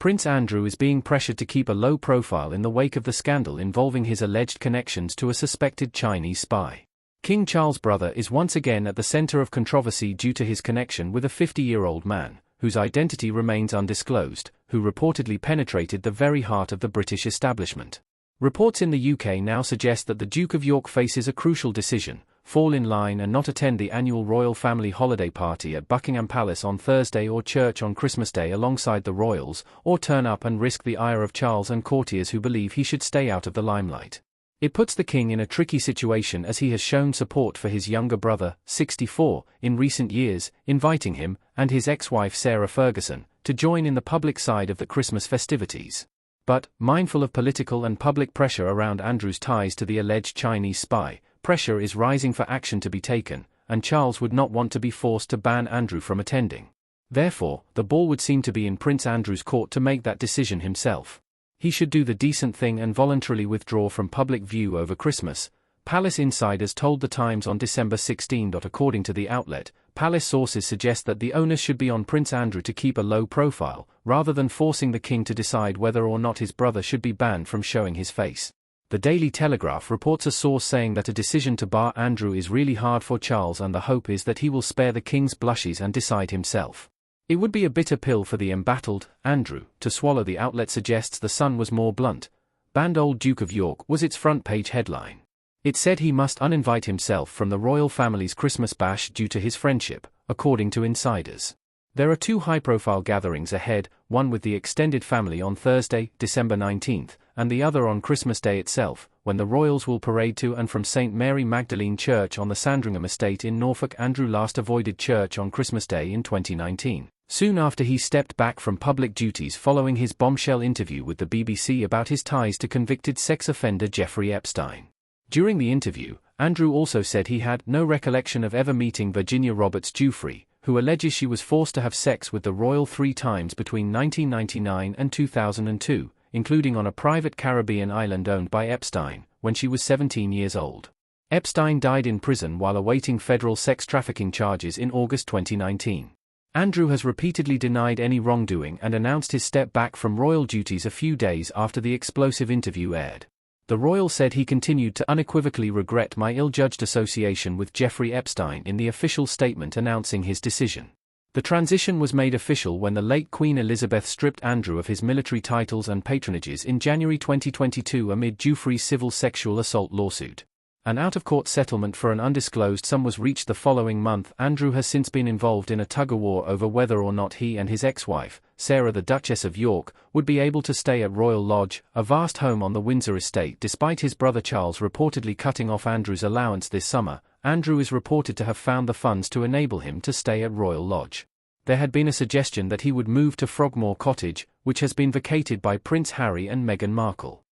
Prince Andrew is being pressured to keep a low profile in the wake of the scandal involving his alleged connections to a suspected Chinese spy. King Charles' brother is once again at the center of controversy due to his connection with a 50-year-old man, whose identity remains undisclosed, who reportedly penetrated the very heart of the British establishment. Reports in the UK now suggest that the Duke of York faces a crucial decision: fall in line and not attend the annual royal family holiday party at Buckingham Palace on Thursday or church on Christmas Day alongside the royals, or turn up and risk the ire of Charles and courtiers who believe he should stay out of the limelight. It puts the king in a tricky situation, as he has shown support for his younger brother, 64, in recent years, inviting him, and his ex-wife Sarah Ferguson, to join in the public side of the Christmas festivities. But, mindful of political and public pressure around Andrew's ties to the alleged Chinese spy, pressure is rising for action to be taken, and Charles would not want to be forced to ban Andrew from attending. Therefore, the ball would seem to be in Prince Andrew's court to make that decision himself. He should do the decent thing and voluntarily withdraw from public view over Christmas, Palace insiders told The Times on December 16. According to the outlet, Palace sources suggest that the onus should be on Prince Andrew to keep a low profile, rather than forcing the king to decide whether or not his brother should be banned from showing his face. The Daily Telegraph reports a source saying that a decision to bar Andrew is really hard for Charles, and the hope is that he will spare the king's blushes and decide himself. It would be a bitter pill for the embattled Andrew to swallow, the outlet suggests. The Sun was more blunt. "Banned old Duke of York" was its front-page headline. It said he must uninvite himself from the royal family's Christmas bash due to his friendship, according to insiders. There are two high-profile gatherings ahead, one with the extended family on Thursday, December 19, and the other on Christmas Day itself, when the royals will parade to and from St. Mary Magdalene Church on the Sandringham estate in Norfolk. Andrew last avoided church on Christmas Day in 2019, soon after he stepped back from public duties following his bombshell interview with the BBC about his ties to convicted sex offender Jeffrey Epstein. During the interview, Andrew also said he had no recollection of ever meeting Virginia Roberts Giuffre, who alleges she was forced to have sex with the royal 3 times between 1999 and 2002, including on a private Caribbean island owned by Epstein, when she was 17 years old. Epstein died in prison while awaiting federal sex trafficking charges in August 2019. Andrew has repeatedly denied any wrongdoing and announced his step back from royal duties a few days after the explosive interview aired. The royal said he continued to unequivocally regret "my ill-judged association with Jeffrey Epstein" in the official statement announcing his decision. The transition was made official when the late Queen Elizabeth stripped Andrew of his military titles and patronages in January 2022 amid Giuffre's civil sexual assault lawsuit. An out-of-court settlement for an undisclosed sum was reached the following month. Andrew has since been involved in a tug-of-war over whether or not he and his ex-wife, Sarah the Duchess of York, would be able to stay at Royal Lodge, a vast home on the Windsor estate. Despite his brother Charles reportedly cutting off Andrew's allowance this summer, Andrew is reported to have found the funds to enable him to stay at Royal Lodge. There had been a suggestion that he would move to Frogmore Cottage, which has been vacated by Prince Harry and Meghan Markle.